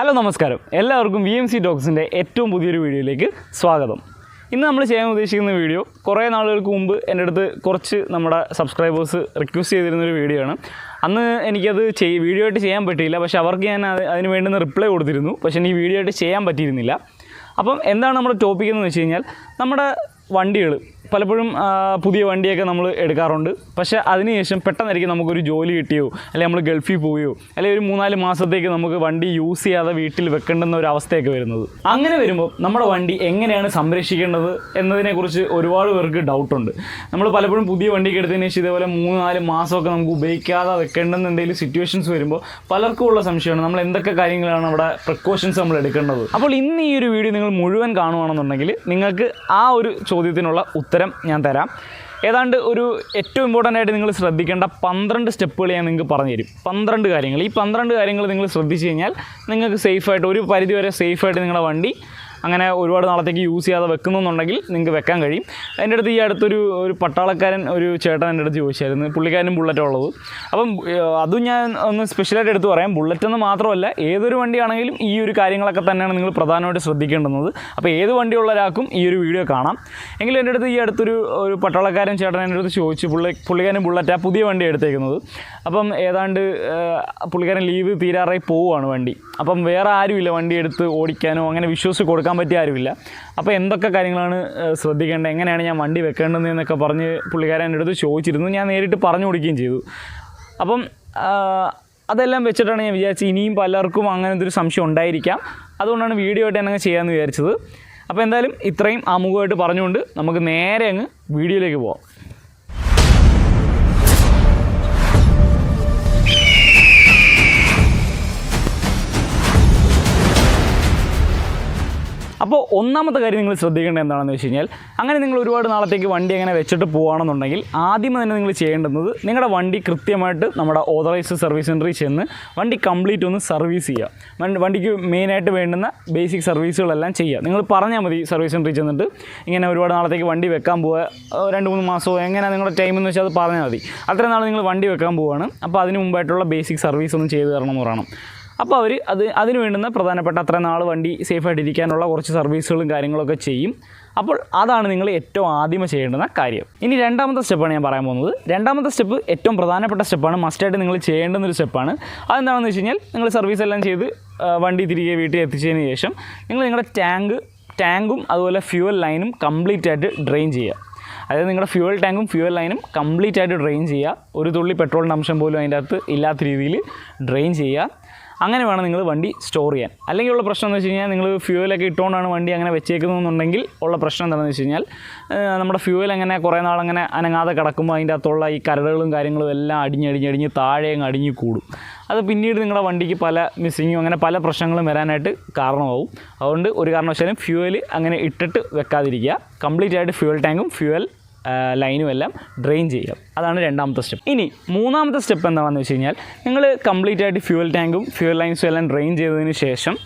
Hello നമസ്കാരം, എല്ലാവർക്കും VMCTALKSിൻ്റെ ഏറ്റവും പുതിയൊരു വീഡിയോയിലേക്ക് സ്വാഗതം. ഇന്ന് നമ്മൾ ചെയ്യാൻ ഉദ്ദേശിക്കുന്ന വീഡിയോ കുറേ നാളുകൾക്ക് മുമ്പ് എൻ്റെ അടുത്ത് കുറച്ച് നമ്മുടെ സബ്സ്ക്രൈബേഴ്സ് റിക്വസ്റ്റ് ചെയ്തിരുന്നൊരു വീഡിയോ ആണ്. അന്ന് എനിക്കത് വീഡിയോ ആയിട്ട് ചെയ്യാൻ പറ്റിയില്ല, പക്ഷേ അവർക്ക് ഞാൻ അതിന് വേണ്ടുന്ന റിപ്ലൈ കൊടുത്തിരുന്നു. പക്ഷേ എനിക്ക് വീഡിയോ ആയിട്ട് ചെയ്യാൻ പറ്റിയിരുന്നില്ല. അപ്പം എന്താണ് നമ്മുടെ ടോപ്പിക് എന്ന് വെച്ച് കഴിഞ്ഞാൽ, നമ്മുടെ വണ്ടികൾ പലപ്പോഴും പുതിയ വണ്ടിയൊക്കെ നമ്മൾ എടുക്കാറുണ്ട്. പക്ഷേ അതിനുശേഷം പെട്ടെന്നായിരിക്കും നമുക്കൊരു ജോലി കിട്ടിയോ, അല്ലെങ്കിൽ നമ്മൾ ഗൾഫിൽ പോയോ, അല്ലെങ്കിൽ ഒരു 3-4 മാസത്തേക്ക് നമുക്ക് വണ്ടി യൂസ് ചെയ്യാതെ വീട്ടിൽ വെക്കേണ്ടുന്ന ഒരു അവസ്ഥയൊക്കെ വരുന്നത്. അങ്ങനെ വരുമ്പോൾ നമ്മുടെ വണ്ടി എങ്ങനെയാണ് സംരക്ഷിക്കേണ്ടത് എന്നതിനെക്കുറിച്ച് ഒരുപാട് പേർക്ക് ഡൗട്ടുണ്ട്. നമ്മൾ പലപ്പോഴും പുതിയ വണ്ടിക്ക് എടുത്തതിന് ശേഷം ഇതേപോലെ 3-4 മാസമൊക്കെ നമുക്ക് ഉപയോഗിക്കാതെ വെക്കേണ്ടെന്ന് എന്തെങ്കിലും സിറ്റുവേഷൻസ് വരുമ്പോൾ പലർക്കും ഉള്ള സംശയമാണ് നമ്മൾ എന്തൊക്കെ കാര്യങ്ങളാണ് അവിടെ പ്രിക്കോഷൻസ് നമ്മൾ എടുക്കേണ്ടത്. അപ്പോൾ ഇന്ന് ഈ ഒരു വീഡിയോ നിങ്ങൾ മുഴുവൻ കാണുകയാണെന്നുണ്ടെങ്കിൽ നിങ്ങൾക്ക് ആ ഒരു ചോദ്യത്തിനുള്ള ഉത്തരം ഞാൻ തരാം. ഏതാണ്ട് ഒരു ഏറ്റവും ഇമ്പോർട്ടൻ്റ് ആയിട്ട് നിങ്ങൾ ശ്രദ്ധിക്കേണ്ട 12 സ്റ്റെപ്പുകൾ ഞാൻ നിങ്ങൾക്ക് പറഞ്ഞു തരും. 12 കാര്യങ്ങൾ. ഈ 12 കാര്യങ്ങൾ നിങ്ങൾ ശ്രദ്ധിച്ചു കഴിഞ്ഞാൽ നിങ്ങൾക്ക് സേഫായിട്ട്, ഒരു പരിധിവരെ സേഫായിട്ട് നിങ്ങളുടെ വണ്ടി അങ്ങനെ ഒരുപാട് നാളത്തേക്ക് യൂസ് ചെയ്യാതെ വെക്കുന്നുണ്ടെങ്കിൽ നിങ്ങൾക്ക് വെക്കാൻ കഴിയും. എൻ്റെ അടുത്ത് ഈ അടുത്തൊരു പട്ടാളക്കാരൻ, ഒരു ചേട്ടൻ എൻ്റെ അടുത്ത് ചോദിച്ചായിരുന്നു. പുള്ളിക്കാരനും ബുള്ളറ്റാണ് ഉള്ളത്. അപ്പം അതും ഞാൻ ഒന്ന് സ്പെഷ്യലായിട്ട് എടുത്ത് പറയാം. ബുള്ളറ്റെന്ന് മാത്രമല്ല, ഏതൊരു വണ്ടിയാണെങ്കിലും ഈ ഒരു കാര്യങ്ങളൊക്കെ തന്നെയാണ് നിങ്ങൾ പ്രധാനമായിട്ട് ശ്രദ്ധിക്കേണ്ടുന്നത്. അപ്പോൾ ഏത് വണ്ടിയുള്ള ഒരാൾക്കും ഈ ഒരു വീഡിയോ കാണാം. എങ്കിലും എൻ്റെ അടുത്ത് ഈ അടുത്തൊരു പട്ടാളക്കാരൻ ചേട്ടൻ എൻ്റെ അടുത്ത് ചോദിച്ചു, പുള്ളിക്കാരൻ ബുള്ളറ്റാണ് പുതിയ വണ്ടി എടുത്തേക്കുന്നത്. അപ്പം ഏതാണ്ട് പുള്ളിക്കാരൻ ലീവ് തീരാറായി പോവുകയാണ് വണ്ടി. അപ്പം വേറെ ആരുമില്ല വണ്ടി എടുത്ത് ഓടിക്കാനോ അങ്ങനെ വിശ്വസിച്ച് കൊടുക്കാൻ പറ്റിയ ആരുമില്ല. അപ്പോൾ എന്തൊക്കെ കാര്യങ്ങളാണ് ശ്രദ്ധിക്കേണ്ടത്, എങ്ങനെയാണ് ഞാൻ വണ്ടി വെക്കേണ്ടതെന്നൊക്കെ പറഞ്ഞ് പുള്ളിക്കാരൻ എൻ്റെ അടുത്ത് ചോദിച്ചിരുന്നു. ഞാൻ നേരിട്ട് പറഞ്ഞു കൊടുക്കുകയും ചെയ്തു. അപ്പം അതെല്ലാം വെച്ചിട്ടാണ് ഞാൻ വിചാരിച്ചത് ഇനിയും പലർക്കും അങ്ങനത്തെ ഒരു സംശയം ഉണ്ടായിരിക്കാം. അതുകൊണ്ടാണ് വീഡിയോ ആയിട്ട് തന്നെ ചെയ്യാമെന്ന് വിചാരിച്ചത്. അപ്പോൾ എന്തായാലും ഇത്രയും ആമുഖമായിട്ട് പറഞ്ഞുകൊണ്ട് നമുക്ക് നേരെ അങ്ങ് വീഡിയോയിലേക്ക് പോകാം. അപ്പോൾ ഒന്നാമത്തെ കാര്യം നിങ്ങൾ ശ്രദ്ധിക്കേണ്ടത് എന്താണെന്ന് വെച്ച് കഴിഞ്ഞാൽ, അങ്ങനെ നിങ്ങൾ ഒരുപാട് നാളത്തേക്ക് വണ്ടി അങ്ങനെ വെച്ചിട്ട് പോകുകയാണെന്നുണ്ടെങ്കിൽ ആദ്യം തന്നെ നിങ്ങൾ ചെയ്യേണ്ടുന്നത് നിങ്ങളുടെ വണ്ടി കൃത്യമായിട്ട് നമ്മുടെ ഓതറൈസ്ഡ് സർവീസ് സെൻ്ററിൽ ചെന്ന് വണ്ടി കംപ്ലീറ്റ് ഒന്ന് സർവീസ് ചെയ്യുക. വണ്ടിക്ക് മെയിനായിട്ട് വേണ്ടുന്ന ബേസിക് സർവീസുകളെല്ലാം ചെയ്യുക. നിങ്ങൾ പറഞ്ഞാൽ മതി സർവീസ് സെൻ്ററിൽ ചെന്നിട്ട് ഇങ്ങനെ ഒരുപാട് നാളത്തേക്ക് വണ്ടി വെക്കാൻ പോവുക, 2-3 മാസമോ എങ്ങനെ നിങ്ങളുടെ ടൈം എന്ന് വെച്ചാൽ അത് പറഞ്ഞാൽ മതി. അത്രയും നാൾ നിങ്ങൾ വണ്ടി വെക്കാൻ പോവുകയാണ്, അപ്പോൾ അതിന് മുമ്പായിട്ടുള്ള ബേസിക് സർവീസ് ഒന്ന് ചെയ്ത് തരണം എന്ന് പറയണം. അപ്പോൾ അവർ അതിന് വേണ്ടുന്ന പ്രധാനപ്പെട്ട അത്ര നാൾ വണ്ടി സേഫായിട്ടിരിക്കാനുള്ള കുറച്ച് സർവീസുകളും കാര്യങ്ങളൊക്കെ ചെയ്യും. അപ്പോൾ അതാണ് നിങ്ങൾ ഏറ്റവും ആദ്യമേ ചെയ്യേണ്ടുന്ന കാര്യം. ഇനി രണ്ടാമത്തെ സ്റ്റെപ്പാണ് ഞാൻ പറയാൻ പോകുന്നത്. രണ്ടാമത്തെ സ്റ്റെപ്പ് ഏറ്റവും പ്രധാനപ്പെട്ട സ്റ്റെപ്പാണ്, മസ്റ്റായിട്ട് നിങ്ങൾ ചെയ്യേണ്ടുന്നൊരു സ്റ്റെപ്പാണ്. അതെന്താണെന്ന് വെച്ച് കഴിഞ്ഞാൽ, നിങ്ങൾ സർവീസ് എല്ലാം ചെയ്ത് വണ്ടി തിരികെ വീട്ടിൽ എത്തിച്ചതിന് ശേഷം നിങ്ങൾ നിങ്ങളുടെ ടാങ്കും അതുപോലെ ഫ്യൂവൽ ലൈനും കംപ്ലീറ്റ് ആയിട്ട് ഡ്രെയിൻ ചെയ്യുക. അതായത് നിങ്ങളുടെ ഫ്യൂവൽ ടാങ്കും ഫ്യൂവൽ ലൈനും കംപ്ലീറ്റ് ആയിട്ട് ഡ്രെയിൻ ചെയ്യുക. ഒരു തുള്ളി പെട്രോളിൻ്റെ അംശം പോലും അതിൻ്റെ അകത്ത് ഇല്ലാത്ത രീതിയിൽ ഡ്രെയിൻ ചെയ്യുക. അങ്ങനെ വേണം നിങ്ങൾ വണ്ടി സ്റ്റോർ ചെയ്യാൻ. അല്ലെങ്കിൽ ഉള്ള പ്രശ്നം എന്ന് വെച്ച് കഴിഞ്ഞാൽ, നിങ്ങൾ ഫ്യൂവലൊക്കെ ഇട്ടുകൊണ്ടാണ് വണ്ടി അങ്ങനെ വെച്ചേക്കുന്നതെന്നുണ്ടെങ്കിൽ ഉള്ള പ്രശ്നം എന്താണെന്ന് വെച്ച് കഴിഞ്ഞാൽ, നമ്മുടെ ഫ്യൂവൽ അങ്ങനെ കുറേ നാളങ്ങനെ അനങ്ങാതെ കിടക്കുമ്പോൾ അതിൻ്റെ അകത്തുള്ള ഈ കരടുകളും കാര്യങ്ങളും എല്ലാം അടിഞ്ഞ് താഴെ അങ്ങ് അടിഞ്ഞ് കൂടും. അത് പിന്നീട് നിങ്ങളുടെ വണ്ടിക്ക് പല മിസ്സിങ്ങും അങ്ങനെ പല പ്രശ്നങ്ങളും വരാനായിട്ട് കാരണമാവും. അതുകൊണ്ട് ഒരു കാരണവശാലും ഫ്യൂവൽ അങ്ങനെ ഇട്ടിട്ട് വെക്കാതിരിക്കുക. കംപ്ലീറ്റ് ആയിട്ട് ഫ്യൂവൽ ടാങ്കും ഫ്യൂവൽ ലൈനും എല്ലാം ഡ്രെയിൻ ചെയ്യുക. അതാണ് രണ്ടാമത്തെ സ്റ്റെപ്പ്. ഇനി മൂന്നാമത്തെ സ്റ്റെപ്പ് എന്താണെന്ന് വെച്ച് കഴിഞ്ഞാൽ, നിങ്ങൾ കംപ്ലീറ്റ് ആയിട്ട് ഫ്യൂവൽ ടാങ്കും ഫ്യൂവൽ ലൈൻസും എല്ലാം ഡ്രെയിൻ ചെയ്തതിന് ശേഷം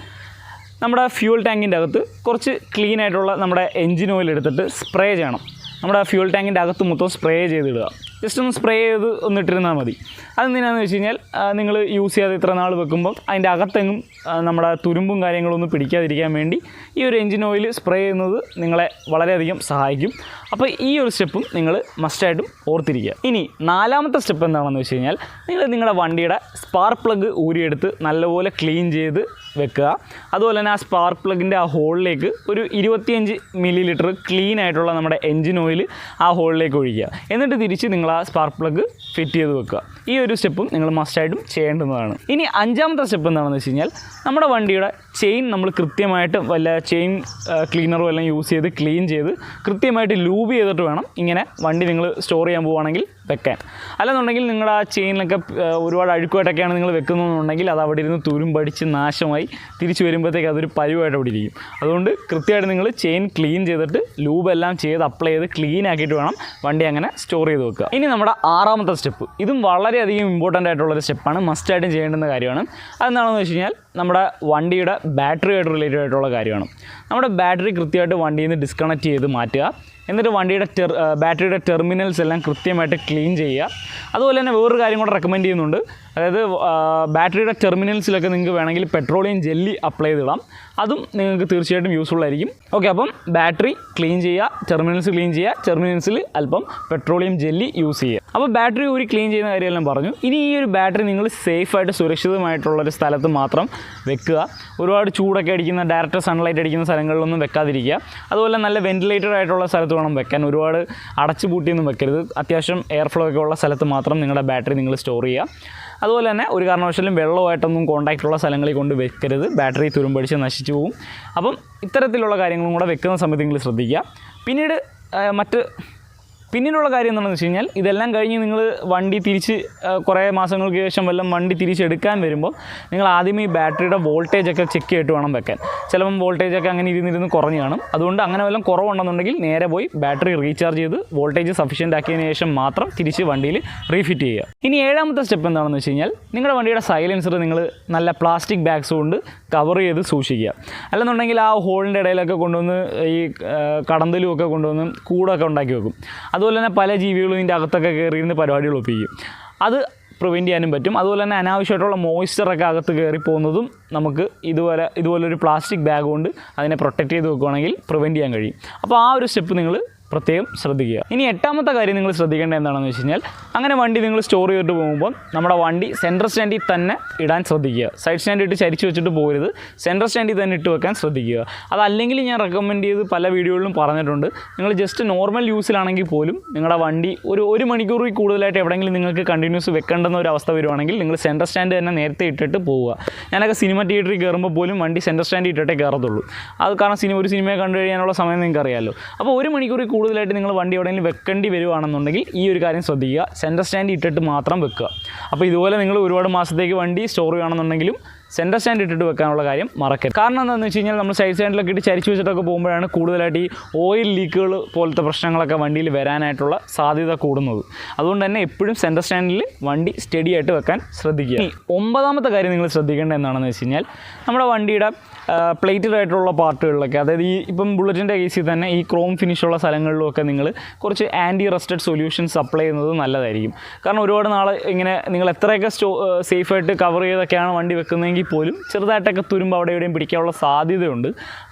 നമ്മുടെ ഫ്യൂവൽ ടാങ്കിൻ്റെ അകത്ത് കുറച്ച് ക്ലീൻ ആയിട്ടുള്ള നമ്മുടെ എൻജിൻ ഓയിൽ എടുത്തിട്ട് സ്പ്രേ ചെയ്യണം. നമ്മുടെ ഫ്യൂവൽ ടാങ്കിൻ്റെ അകത്ത് മൊത്തം സ്പ്രേ ചെയ്തിടുക. ജസ്റ്റ് ഒന്ന് സ്പ്രേ ചെയ്ത് ഒന്നിട്ടിരുന്നാൽ മതി. അതെന്തിനാണെന്ന് വെച്ച് കഴിഞ്ഞാൽ, നിങ്ങൾ യൂസ് ചെയ്യാതെ ഇത്ര നാൾ വെക്കുമ്പം അതിൻ്റെ അകത്തെങ്ങും നമ്മുടെ തുരുമ്പും കാര്യങ്ങളൊന്നും പിടിക്കാതിരിക്കാൻ വേണ്ടി ഈ ഒരു എൻജിൻ ഓയിൽ സ്പ്രേ ചെയ്യുന്നത് നിങ്ങളെ വളരെയധികം സഹായിക്കും. അപ്പോൾ ഈ ഒരു സ്റ്റെപ്പും നിങ്ങൾ മസ്റ്റായിട്ടും ഓർത്തിരിക്കുക. ഇനി നാലാമത്തെ സ്റ്റെപ്പ് എന്താണെന്ന് വെച്ച് കഴിഞ്ഞാൽ, നിങ്ങൾ നിങ്ങളുടെ വണ്ടിയുടെ സ്പാർക്ക് പ്ലഗ് ഊരിയെടുത്ത് നല്ലപോലെ ക്ലീൻ ചെയ്ത് വെക്കുക. അതുപോലെ തന്നെ ആ സ്പാർക്ക് പ്ലഗിൻ്റെ ആ ഹോളിലേക്ക് ഒരു 25 ml ക്ലീൻ ആയിട്ടുള്ള നമ്മുടെ എൻജിൻ ഓയിൽ ആ ഹോളിലേക്ക് ഒഴിക്കുക. എന്നിട്ട് തിരിച്ച് നിങ്ങൾ ആ സ്പാർക്ക് പ്ലഗ് ഫിറ്റ് ചെയ്ത് വെക്കുക. ഈ ഒരു സ്റ്റെപ്പും നിങ്ങൾ മസ്റ്റായിട്ടും ചെയ്യേണ്ടതാണ്. ഇനി അഞ്ചാമത്തെ സ്റ്റെപ്പ് എന്താണെന്ന് വെച്ച് കഴിഞ്ഞാൽ, നമ്മുടെ വണ്ടിയുടെ ചെയിൻ നമ്മൾ കൃത്യമായിട്ട് വല്ല ചെയിൻ ക്ലീനറും എല്ലാം യൂസ് ചെയ്ത് ക്ലീൻ ചെയ്ത് കൃത്യമായിട്ട് ലൂബ് ചെയ്തിട്ട് വേണം ഇങ്ങനെ വണ്ടി നിങ്ങൾ സ്റ്റോർ ചെയ്യാൻ പോവുകയാണെങ്കിൽ വെക്കാൻ. അല്ലെന്നുണ്ടെങ്കിൽ നിങ്ങളുടെ ആ ചെയിനിലൊക്കെ ഒരുപാട് അഴുക്കുമായിട്ടൊക്കെയാണ് നിങ്ങൾ വെക്കുന്നതെന്നുണ്ടെങ്കിൽ അത് അവിടെ ഇരുന്ന് തുരുമ്പടിച്ച് നാശമായി തിരിച്ച് വരുമ്പോഴത്തേക്ക് അതൊരു പരുവായിട്ട് അവിടെ ഇരിക്കും. അതുകൊണ്ട് കൃത്യമായിട്ട് നിങ്ങൾ ചെയിൻ ക്ലീൻ ചെയ്തിട്ട് ലൂബെല്ലാം ചെയ്ത് അപ്ലൈ ചെയ്ത് ക്ലീൻ ആക്കിയിട്ട് വേണം വണ്ടി അങ്ങനെ സ്റ്റോർ ചെയ്ത് വെക്കുക. ഇനി നമ്മുടെ ആറാമത്തെ സ്റ്റെപ്പ്, ഇതും വളരെയധികം ഇമ്പോർട്ടൻ്റ് ആയിട്ടുള്ളൊരു സ്റ്റെപ്പാണ്, മസ്റ്റായിട്ടും ചെയ്യേണ്ടുന്ന കാര്യമാണ്. അതെന്താണെന്ന് വെച്ച് കഴിഞ്ഞാൽ, നമ്മുടെ വണ്ടിയുടെ ബാറ്ററിയായിട്ട് റിലേറ്റഡ് ആയിട്ടുള്ള കാര്യമാണ്. നമ്മുടെ ബാറ്ററി കൃത്യമായിട്ട് വണ്ടിയിൽ നിന്ന് ഡിസ്കണക്ട് ചെയ്ത് മാറ്റുക. എന്നിട്ട് വണ്ടിയുടെ ബാറ്ററിയുടെ ടെർമിനൽസ് എല്ലാം കൃത്യമായിട്ട് ക്ലീൻ ചെയ്യുക. അതുപോലെ തന്നെ വേറൊരു കാര്യം കൂടെ റെക്കമെൻഡ് ചെയ്യുന്നുണ്ട്. അതായത് ബാറ്ററിയുടെ ടെർമിനൽസിലൊക്കെ നിങ്ങൾക്ക് വേണമെങ്കിൽ പെട്രോളിയം ജെല്ലി അപ്ലൈ ചെയ്തിടാം. അതും നിങ്ങൾക്ക് തീർച്ചയായിട്ടും യൂസ്ഫുൾ ആയിരിക്കും. ഓക്കെ, അപ്പം ബാറ്ററി ക്ലീൻ ചെയ്യുക, ടെർമിനൽസ് ക്ലീൻ ചെയ്യുക, ടെർമിനൽസിൽ അല്പം പെട്രോളിയം ജെല്ലി യൂസ് ചെയ്യുക. അപ്പോൾ ബാറ്ററി ഊരി ക്ലീൻ ചെയ്യുന്ന കാര്യമെല്ലാം പറഞ്ഞു. ഇനി ഈ ഒരു ബാറ്ററി നിങ്ങൾ സേഫായിട്ട് സുരക്ഷിതമായിട്ടുള്ളൊരു സ്ഥലത്ത് മാത്രം വെക്കുക. ഒരുപാട് ചൂടൊക്കെ അടിക്കുന്ന ഡയറക്റ്റ് സൺലൈറ്റ് അടിക്കുന്ന സ്ഥലങ്ങളിലൊന്നും വെക്കാതിരിക്കുക. അതുപോലെ നല്ല വെൻറ്റിലേറ്റഡ് ആയിട്ടുള്ള സ്ഥലത്ത് വേണം വെക്കാൻ. ഒരുപാട് അടച്ചു പൂട്ടിയൊന്നും വെക്കരുത്. അത്യാവശ്യം എയർ ഫ്ലോ ഒക്കെ ഉള്ള സ്ഥലത്ത് മാത്രം നിങ്ങളുടെ ബാറ്ററി നിങ്ങൾ സ്റ്റോർ ചെയ്യുക. അതുപോലെ തന്നെ ഒരു കാരണവശാലും വെള്ളമായിട്ടൊന്നും കോൺടാക്റ്റുള്ള സ്ഥലങ്ങളിൽ കൊണ്ട് വെക്കരുത്. ബാറ്ററി തുരുമ്പടിച്ച് നശിച്ചു പോകും. അപ്പം ഇത്തരത്തിലുള്ള കാര്യങ്ങളും കൂടെ വെക്കുന്ന സമയത്ത് നിങ്ങൾ ശ്രദ്ധിക്കുക. പിന്നീടുള്ള കാര്യം എന്താണെന്ന് വെച്ച് കഴിഞ്ഞാൽ, ഇതെല്ലാം കഴിഞ്ഞ് നിങ്ങൾ വണ്ടി തിരിച്ച് കുറേ മാസങ്ങൾക്ക് ശേഷം വണ്ടി തിരിച്ചെടുക്കാൻ വരുമ്പോൾ നിങ്ങൾ ആദ്യമേ ഈ ബാറ്ററിയുടെ വോൾട്ടേജൊക്കെ ചെക്ക് ചെയ്തിട്ട് വേണം വെക്കാൻ. ചിലപ്പം വോൾട്ടേജൊക്കെ അങ്ങനെ ഇരുന്നിരുന്ന് കുറഞ്ഞ് കാണും. അതുകൊണ്ട് അങ്ങനെ വല്ലതും കുറവുണ്ടെന്നുണ്ടെങ്കിൽ നേരെ പോയി ബാറ്ററി റീചാർജ് ചെയ്ത് വോൾട്ടേജ് സഫീഷ്യൻ്റ് ആക്കിയതിന് ശേഷം മാത്രം തിരിച്ച് വണ്ടിയിൽ റീഫിറ്റ് ചെയ്യുക. ഇനി 7ാമത്തെ സ്റ്റെപ്പ് എന്താണെന്ന് വെച്ച് കഴിഞ്ഞാൽ, നിങ്ങളുടെ വണ്ടിയുടെ സൈലൻസർ നിങ്ങൾ നല്ല പ്ലാസ്റ്റിക് ബാഗ്സ് കൊണ്ട് കവർ ചെയ്ത് സൂക്ഷിക്കുക. അല്ലെന്നുണ്ടെങ്കിൽ ആ ഹോളിൻ്റെ ഇടയിലൊക്കെ കൊണ്ടുവന്ന് ഈ കടന്തലും ഒക്കെ കൊണ്ടുവന്ന് കൂടൊക്കെ ഉണ്ടാക്കി വെക്കും. അതുപോലെ തന്നെ പല ജീവികളും ഇതിൻ്റെ അകത്തൊക്കെ കയറിയിരുന്ന് പരിപാടികൾ ഒപ്പിക്കും. അത് പ്രിവെൻറ്റ് ചെയ്യാനും പറ്റും. അതുപോലെ തന്നെ അനാവശ്യമായിട്ടുള്ള മോയ്സ്ചറൊക്കെ അകത്ത് കയറി പോകുന്നതും നമുക്ക് ഇതുപോലൊരു പ്ലാസ്റ്റിക് ബാഗ് കൊണ്ട് അതിനെ പ്രൊട്ടക്റ്റ് ചെയ്ത് വെക്കുകയാണെങ്കിൽ പ്രിവെൻറ്റ് ചെയ്യാൻ കഴിയും. അപ്പോൾ ആ ഒരു സ്റ്റെപ്പ് നിങ്ങൾ പ്രത്യേകം ശ്രദ്ധിക്കുക. ഇനി 8ാമത്തെ കാര്യം നിങ്ങൾ ശ്രദ്ധിക്കേണ്ടത് എന്താണെന്ന് വെച്ച് കഴിഞ്ഞാൽ, അങ്ങനെ വണ്ടി നിങ്ങൾ സ്റ്റോർ ചെയ്തിട്ട് പോകുമ്പോൾ നമ്മുടെ വണ്ടി സെൻട്രൽ സ്റ്റാൻഡിൽ തന്നെ ഇടാൻ ശ്രദ്ധിക്കുക. സൈഡ് സ്റ്റാൻഡ് ഇട്ട് ചരിച്ച് വെച്ചിട്ട് പോകരുത്. സെൻട്രൽ സ്റ്റാൻഡിൽ തന്നെ ഇട്ട് വെക്കാൻ ശ്രദ്ധിക്കുക. അതല്ലെങ്കിൽ ഞാൻ റെക്കമെൻഡ് ചെയ്ത് പല വീഡിയോകളിലും പറഞ്ഞിട്ടുണ്ട്, നിങ്ങൾ ജസ്റ്റ് നോർമൽ യൂസിലാണെങ്കിൽ പോലും നിങ്ങളുടെ വണ്ടി ഒരു മണിക്കൂറിൽ കൂടുതലായിട്ട് എവിടെയെങ്കിലും നിങ്ങൾക്ക് കണ്ടിന്യൂസ് വെക്കേണ്ടുന്ന ഒരു അവസ്ഥ വരുവാണെങ്കിൽ നിങ്ങൾ സെൻട്രൽ സ്റ്റാൻഡ് തന്നെ നേരത്തെ ഇട്ടിട്ട് പോവുക. ഞാനൊക്കെ സിനിമ തിയേറ്ററിൽ കയറുമ്പോൾ പോലും വണ്ടി സെൻട്രൽ സ്റ്റാൻഡിൽ ഇട്ടിട്ടേ കയറത്തുള്ളൂ. അത് കാരണം ഒരു സിനിമയെ കണ്ടു കഴിയാനുള്ള സമയം നിങ്ങൾക്ക് അറിയാമല്ലോ. അപ്പോൾ ഒരു മണിക്കൂറിൽ കൂടുതലായിട്ട് നിങ്ങൾ വണ്ടി എവിടെയെങ്കിലും വെക്കേണ്ടി വരുവാണെന്നുണ്ടെങ്കിൽ ഈ ഒരു കാര്യം ശ്രദ്ധിക്കുക. സെൻട്രൽ സ്റ്റാൻഡ് ഇട്ടിട്ട് മാത്രം വെക്കുക. അപ്പോൾ ഇതുപോലെ നിങ്ങൾ ഒരുപാട് മാസത്തേക്ക് വണ്ടി സ്റ്റോർ ചെയ്യുകയാണെന്നുണ്ടെങ്കിലും സെൻട്രൽ സ്റ്റാൻഡ് ഇട്ടിട്ട് വെക്കാനുള്ള കാര്യം മറക്കരുത്. കാരണം എന്താണെന്ന് വെച്ച് കഴിഞ്ഞാൽ, നമ്മൾ സൈഡ് സ്റ്റാൻഡിലൊക്കെ ഇട്ട് ചരിച്ച് വെച്ചിട്ടൊക്കെ പോകുമ്പോഴാണ് കൂടുതലായിട്ട് ഈ ഓയിൽ ലീക്കുകൾ പോലത്തെ പ്രശ്നങ്ങളൊക്കെ വണ്ടിയിൽ വരാനായിട്ടുള്ള സാധ്യത കൂടുന്നത്. അതുകൊണ്ട് തന്നെ എപ്പോഴും സെൻട്രൽ സ്റ്റാൻഡിൽ വണ്ടി സ്റ്റഡി ആയിട്ട് വെക്കാൻ ശ്രദ്ധിക്കുക. ഇനി 9ാമത്തെ കാര്യം നിങ്ങൾ ശ്രദ്ധിക്കേണ്ടത് എന്താണെന്ന് വെച്ച് കഴിഞ്ഞാൽ, നമ്മുടെ വണ്ടിയുടെ പ്ലേറ്റഡ് ആയിട്ടുള്ള പാർട്ടുകളിലൊക്കെ, അതായത് ഇപ്പം ബുള്ളറ്റിൻ്റെ കേസിൽ തന്നെ ഈ ക്രോം ഫിനിഷുള്ള സ്ഥലങ്ങളിലുമൊക്കെ നിങ്ങൾ കുറച്ച് ആൻറ്റി റസ്റ്റഡ് സൊല്യൂഷൻസ് അപ്ലൈ ചെയ്യുന്നത് നല്ലതായിരിക്കും. കാരണം ഒരുപാട് നാൾ ഇങ്ങനെ നിങ്ങൾ എത്രയൊക്കെ സേഫായിട്ട് കവർ ചെയ്തൊക്കെയാണ് വണ്ടി വെക്കുന്നതെങ്കിൽ പോലും ചെറുതായിട്ടൊക്കെ തുരുമ്പ് അവിടെ എവിടെയും പിടിക്കാനുള്ള സാധ്യതയുണ്ട്.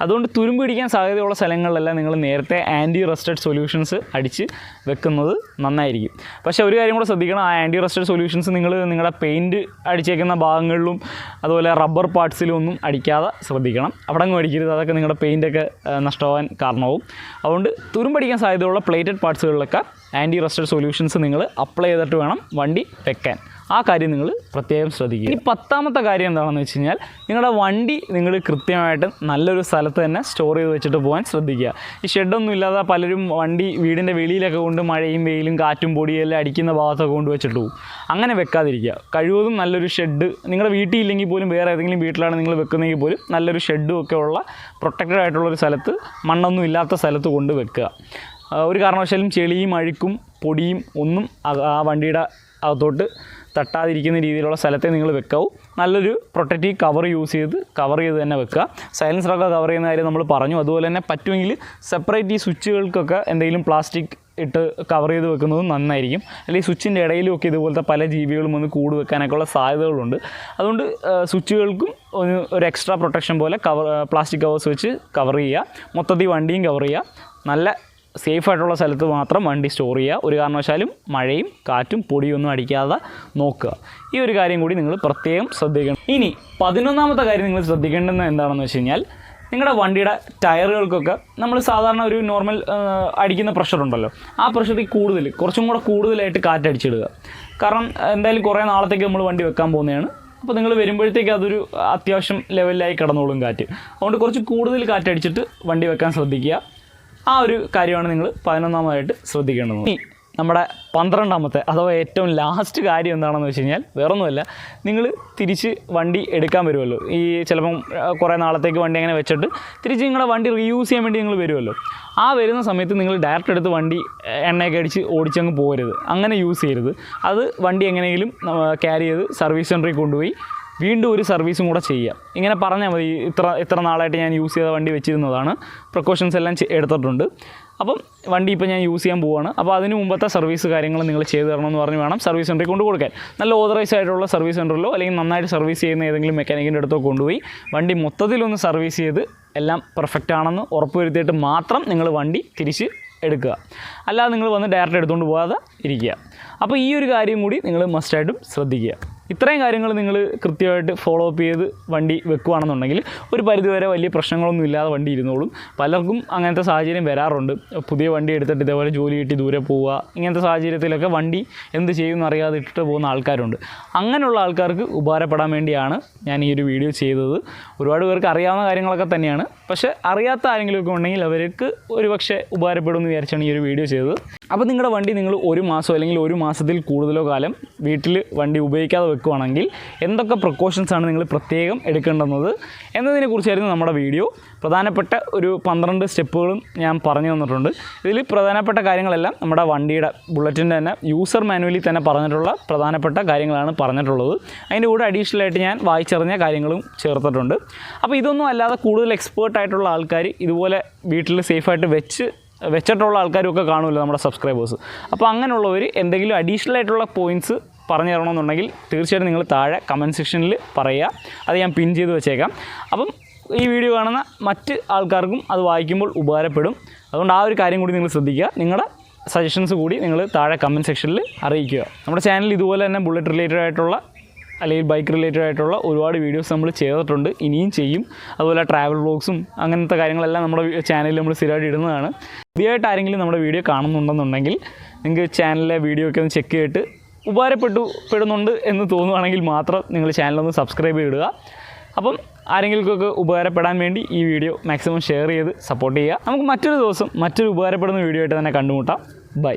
അതുകൊണ്ട് തുരുമ്പ് പിടിക്കാൻ സാധ്യതയുള്ള സ്ഥലങ്ങളിലെല്ലാം നിങ്ങൾ നേരത്തെ ആൻറ്റി റസ്റ്റഡ് സൊല്യൂഷൻസ് അടിച്ച് വെക്കുന്നത് നന്നായിരിക്കും. പക്ഷേ ഒരു കാര്യം കൂടെ ശ്രദ്ധിക്കണം, ആ ആൻറ്റി റസ്റ്റഡ് സൊല്യൂഷൻസ് നിങ്ങൾ നിങ്ങളുടെ പെയിൻറ്റ് അടിച്ചേക്കുന്ന ഭാഗങ്ങളിലും അതുപോലെ റബ്ബർ പാർട്സിലും ഒന്നും അടിക്കാതെ ശ്രദ്ധിക്കണം. അവിടെ അങ്ങ് അടിക്കരുത്. അതൊക്കെ നിങ്ങളുടെ പെയിൻറ്റൊക്കെ നഷ്ടമാകാൻ കാരണമാവും. അതുകൊണ്ട് തുരുമ്പടിക്കാൻ സാധ്യതയുള്ള പ്ലേറ്റഡ് പാർട്സുകളിലൊക്കെ ആൻറ്റി റസ്റ്റഡ് സൊല്യൂഷൻസ് നിങ്ങൾ അപ്ലൈ ചെയ്തിട്ട് വേണം വണ്ടി വെക്കാൻ. ആ കാര്യം നിങ്ങൾ പ്രത്യേകം ശ്രദ്ധിക്കുക. ഇനി 10ാമത്തെ കാര്യം എന്താണെന്ന് വെച്ച് കഴിഞ്ഞാൽ, നിങ്ങളുടെ വണ്ടി നിങ്ങൾ കൃത്യമായിട്ട് നല്ലൊരു സ്ഥലത്ത് തന്നെ സ്റ്റോർ ചെയ്ത് വെച്ചിട്ട് പോകാൻ ശ്രദ്ധിക്കുക. ഈ ഷെഡൊന്നും ഇല്ലാതെ പലരും വണ്ടി വീടിൻ്റെ വെളിയിലൊക്കെ കൊണ്ട് മഴയും വെയിലും കാറ്റും പൊടിയെല്ലാം അടിക്കുന്ന ഭാഗത്തൊക്കെ കൊണ്ട് വെച്ചിട്ട് പോകും. അങ്ങനെ വെക്കാതിരിക്കുക. കഴിവതും നല്ലൊരു ഷെഡ്, നിങ്ങളുടെ വീട്ടിൽ ഇല്ലെങ്കിൽ പോലും വേറെ ഏതെങ്കിലും വീട്ടിലാണ് നിങ്ങൾ വെക്കുന്നതെങ്കിൽ പോലും നല്ലൊരു ഷെഡും ഒക്കെ ഉള്ള പ്രൊട്ടക്റ്റഡ് ആയിട്ടുള്ളൊരു സ്ഥലത്ത്, മണ്ണൊന്നും ഇല്ലാത്ത സ്ഥലത്ത് കൊണ്ട് വെക്കുക. ഒരു കാരണവശാലും ചെളിയും അഴുക്കും പൊടിയും ഒന്നും ആ വണ്ടിയുടെ അകത്തോട്ട് തട്ടാതിരിക്കുന്ന രീതിയിലുള്ള സ്ഥലത്തെ നിങ്ങൾ വെക്കാവൂ. നല്ലൊരു പ്രൊട്ടക്റ്റീവ് കവർ കവർ ചെയ്ത് തന്നെ വെക്കുക. സൈലൻസറൊക്കെ കവർ ചെയ്യുന്ന കാര്യം നമ്മൾ പറഞ്ഞു. അതുപോലെ തന്നെ പറ്റുമെങ്കിൽ സെപ്പറേറ്റ് ഈ സ്വിച്ചുകൾക്കൊക്കെ എന്തെങ്കിലും പ്ലാസ്റ്റിക് ഇട്ട് കവർ ചെയ്ത് വെക്കുന്നതും നന്നായിരിക്കും. അല്ലെങ്കിൽ സ്വിച്ചിൻ്റെ ഇടയിലുമൊക്കെ ഇതുപോലത്തെ പല ജീവികളും ഒന്ന് കൂട് വെക്കാനൊക്കെയുള്ള സാധ്യതകളുണ്ട്. അതുകൊണ്ട് സ്വിച്ചുകൾക്കും ഒരു എക്സ്ട്രാ പ്രൊട്ടക്ഷൻ പോലെ പ്ലാസ്റ്റിക് കവേഴ്സ് വെച്ച് കവർ ചെയ്യുക. മൊത്തത്തിൽ വണ്ടിയും കവർ ചെയ്യുക. നല്ല സേഫായിട്ടുള്ള സ്ഥലത്ത് മാത്രം വണ്ടി സ്റ്റോർ ചെയ്യുക. ഒരു കാരണവശാലും മഴയും കാറ്റും പൊടിയൊന്നും അടിക്കാതെ നോക്കുക. ഈ ഒരു കാര്യം കൂടി നിങ്ങൾ പ്രത്യേകം ശ്രദ്ധിക്കണം. ഇനി 11ാമത്തെ കാര്യം നിങ്ങൾ ശ്രദ്ധിക്കേണ്ടത് എന്താണെന്ന് വെച്ച് കഴിഞ്ഞാൽ, നിങ്ങളുടെ വണ്ടിയുടെ ടയറുകൾക്കൊക്കെ നമ്മൾ സാധാരണ ഒരു നോർമൽ അടിക്കുന്ന പ്രഷർ ഉണ്ടല്ലോ, ആ പ്രഷറിൽ കുറച്ചും കൂടെ കൂടുതലായിട്ട് കാറ്റടിച്ചിടുക. കാരണം എന്തായാലും കുറേ നാളത്തേക്ക് നമ്മൾ വണ്ടി വെക്കാൻ പോകുന്നതാണ്. അപ്പോൾ നിങ്ങൾ വരുമ്പോഴത്തേക്ക് അതൊരു അത്യാവശ്യം ലെവലിലായി കിടന്നോളും കാറ്റ്. അതുകൊണ്ട് കുറച്ച് കൂടുതൽ കാറ്റടിച്ചിട്ട് വണ്ടി വെക്കാൻ ശ്രദ്ധിക്കുക. ആ ഒരു കാര്യമാണ് നിങ്ങൾ 11ാമതായിട്ട് ശ്രദ്ധിക്കേണ്ടത്. ഇനി നമ്മുടെ 12ാമത്തെ അഥവാ ഏറ്റവും ലാസ്റ്റ് കാര്യം എന്താണെന്ന് വെച്ച് കഴിഞ്ഞാൽ, വേറൊന്നുമല്ല, നിങ്ങൾ തിരിച്ച് വണ്ടി എടുക്കാൻ വരുമല്ലോ. ഈ ചിലപ്പം കുറേ നാളത്തേക്ക് വണ്ടി അങ്ങനെ വെച്ചിട്ട് തിരിച്ച് നിങ്ങളുടെ വണ്ടി റീയൂസ് ചെയ്യാൻ വേണ്ടി നിങ്ങൾ വരുമല്ലോ. ആ വരുന്ന സമയത്ത് നിങ്ങൾ ഡയറക്റ്റ് എടുത്ത് വണ്ടി എണ്ണയൊക്കെ അടിച്ച് ഓടിച്ചങ്ങ് പോകരുത്. അങ്ങനെ യൂസ് ചെയ്യരുത്. അത് വണ്ടി എങ്ങനെയെങ്കിലും ക്യാരി ചെയ്ത് സർവീസ് സെൻറ്ററിൽ കൊണ്ടുപോയി വീണ്ടും ഒരു സർവീസും കൂടെ ചെയ്യുക. ഇങ്ങനെ പറഞ്ഞാൽ മതി, ഇത്ര നാളായിട്ട് ഞാൻ യൂസ് ചെയ്ത വണ്ടി വെച്ചിരുന്നതാണ്, പ്രിക്കോഷൻസ് എല്ലാം എടുത്തിട്ടുണ്ട്, അപ്പം വണ്ടി ഇപ്പോൾ ഞാൻ യൂസ് ചെയ്യാൻ പോവുകയാണ്, അപ്പോൾ അതിന് മുമ്പത്തെ സർവീസ് കാര്യങ്ങൾ നിങ്ങൾ ചെയ്തു തരണമെന്ന് പറഞ്ഞ് വേണം സർവീസ് സെൻറ്ററിൽ കൊണ്ട് കൊടുക്കാൻ. നല്ല ഓതറൈസ് ആയിട്ടുള്ള സർവീസ് സെൻറ്ററിലോ അല്ലെങ്കിൽ നന്നായിട്ട് സർവീസ് ചെയ്യുന്ന ഏതെങ്കിലും മെക്കാനിക്കിൻ്റെ അടുത്തോ കൊണ്ടുപോയി വണ്ടി മൊത്തത്തിലൊന്ന് സർവീസ് ചെയ്ത് എല്ലാം പെർഫെക്റ്റ് ആണെന്ന് ഉറപ്പുവരുത്തിയിട്ട് മാത്രം നിങ്ങൾ വണ്ടി തിരിച്ച് എടുക്കുക. അല്ലാതെ നിങ്ങൾ വന്ന് ഡയറക്റ്റ് എടുത്തുകൊണ്ട് പോകാതെ ഇരിക്കുക. അപ്പോൾ ഈ ഒരു കാര്യം കൂടി നിങ്ങൾ മസ്റ്റായിട്ടും ശ്രദ്ധിക്കുക. ഇത്രയും കാര്യങ്ങൾ നിങ്ങൾ കൃത്യമായിട്ട് ഫോളോ അപ്പ് ചെയ്ത് വണ്ടി വെക്കുകയാണെന്നുണ്ടെങ്കിൽ ഒരു പരിധിവരെ വലിയ പ്രശ്നങ്ങളൊന്നും ഇല്ലാതെ വണ്ടി ഇരുന്നോളും. പലർക്കും അങ്ങനത്തെ സാഹചര്യം വരാറുണ്ട്. പുതിയ വണ്ടി എടുത്തിട്ട് ഇതേപോലെ ജോലി കിട്ടി ദൂരെ പോവുക, ഇങ്ങനത്തെ സാഹചര്യത്തിലൊക്കെ വണ്ടി എന്ത് ചെയ്യുമെന്ന് അറിയാതെ ഇട്ടിട്ട് പോകുന്ന ആൾക്കാരുണ്ട്. അങ്ങനെയുള്ള ആൾക്കാർക്ക് ഉപകാരപ്പെടാൻ വേണ്ടിയാണ് ഞാൻ ഈ ഒരു വീഡിയോ ചെയ്തത്. ഒരുപാട് പേർക്ക് അറിയാവുന്ന കാര്യങ്ങളൊക്കെ തന്നെയാണ്, പക്ഷേ അറിയാത്ത ആരെങ്കിലുമൊക്കെ ഉണ്ടെങ്കിൽ അവർക്ക് ഒരുപക്ഷെ ഉപകാരപ്പെടുമെന്ന് വിചാരിച്ചാണ് ഈ ഒരു വീഡിയോ ചെയ്തത്. അപ്പോൾ നിങ്ങളുടെ വണ്ടി നിങ്ങൾ ഒരു മാസം അല്ലെങ്കിൽ ഒരു മാസത്തിൽ കൂടുതലോ കാലം വീട്ടിൽ വണ്ടി ഉപയോഗിക്കാതെ വെക്കുകയാണെങ്കിൽ എന്തൊക്കെ പ്രിക്കോഷൻസാണ് നിങ്ങൾ പ്രത്യേകം എടുക്കേണ്ടുന്നത് എന്നതിനെക്കുറിച്ചായിരുന്നു നമ്മുടെ വീഡിയോ. പ്രധാനപ്പെട്ട ഒരു 12 സ്റ്റെപ്പുകളും ഞാൻ പറഞ്ഞു തന്നിട്ടുണ്ട്. ഇതിൽ പ്രധാനപ്പെട്ട കാര്യങ്ങളെല്ലാം നമ്മുടെ വണ്ടിയുടെ ബുള്ളറ്റിൻ്റെ തന്നെ യൂസർ മാനുവലിൽ തന്നെ പറഞ്ഞിട്ടുള്ള പ്രധാനപ്പെട്ട കാര്യങ്ങളാണ് പറഞ്ഞിട്ടുള്ളത്. അതിൻ്റെ കൂടെ അഡീഷണലായിട്ട് ഞാൻ വായിച്ചറിഞ്ഞ കാര്യങ്ങളും ചേർത്തിട്ടുണ്ട്. അപ്പോൾ ഇതൊന്നും അല്ലാതെ കൂടുതൽ എക്സ്പേർട്ടായിട്ടുള്ള ആൾക്കാർ ഇതുപോലെ വീട്ടിൽ സേഫായിട്ട് വെച്ചിട്ടുള്ള ആൾക്കാരൊക്കെ കാണുമല്ലോ നമ്മുടെ സബ്സ്ക്രൈബേഴ്സ്. അപ്പോൾ അങ്ങനെയുള്ളവർ എന്തെങ്കിലും അഡീഷണൽ ആയിട്ടുള്ള പോയിൻറ്റ്സ് പറഞ്ഞു തരണമെന്നുണ്ടെങ്കിൽ തീർച്ചയായിട്ടും നിങ്ങൾ താഴെ കമൻറ്റ് സെക്ഷനിൽ പറയുക, അത് ഞാൻ പിൻ ചെയ്ത് വെച്ചേക്കാം. അപ്പം ഈ വീഡിയോ കാണുന്ന മറ്റ് ആൾക്കാർക്കും അത് വായിക്കുമ്പോൾ ഉപകാരപ്പെടും. അതുകൊണ്ട് ആ ഒരു കാര്യം കൂടി നിങ്ങൾ ശ്രദ്ധിക്കുക. നിങ്ങളുടെ സജഷൻസ് കൂടി നിങ്ങൾ താഴെ കമൻറ്റ് സെക്ഷനിൽ അറിയിക്കുക. നമ്മുടെ ചാനലിൽ ഇതുപോലെ തന്നെ ബുള്ളറ്റ് റിലേറ്റഡ് ആയിട്ടുള്ള അല്ലെങ്കിൽ ബൈക്ക് റിലേറ്റഡ് ആയിട്ടുള്ള ഒരുപാട് വീഡിയോസ് നമ്മൾ ചെയ്തിട്ടുണ്ട്, ഇനിയും ചെയ്യും. അതുപോലെ ട്രാവൽ വ്ളോഗ്സും അങ്ങനത്തെ കാര്യങ്ങളെല്ലാം നമ്മുടെ ചാനലിൽ നമ്മൾ സ്ഥിരമായിട്ട് ഇടുന്നതാണ്. പുതിയതായിട്ട് ആരെങ്കിലും നമ്മുടെ വീഡിയോ കാണുന്നുണ്ടെന്നുണ്ടെങ്കിൽ നിങ്ങൾക്ക് ചാനലിലെ വീഡിയോ ഒക്കെ ഒന്ന് ചെക്ക് ചെയ്തിട്ട് ഉപകാരപ്പെടുന്നുണ്ട് എന്ന് തോന്നുകയാണെങ്കിൽ മാത്രം നിങ്ങൾ ചാനലൊന്ന് സബ്സ്ക്രൈബ് ചെയ്തിടുക. അപ്പം ആരെങ്കിലുമൊക്കെ ഉപകാരപ്പെടാൻ വേണ്ടി ഈ വീഡിയോ മാക്സിമം ഷെയർ ചെയ്ത് സപ്പോർട്ട് ചെയ്യുക. നമുക്ക് മറ്റൊരു ദിവസം മറ്റൊരു ഉപകാരപ്പെടുന്ന വീഡിയോ ആയിട്ട് തന്നെ കണ്ടുമുട്ടാം. ബൈ.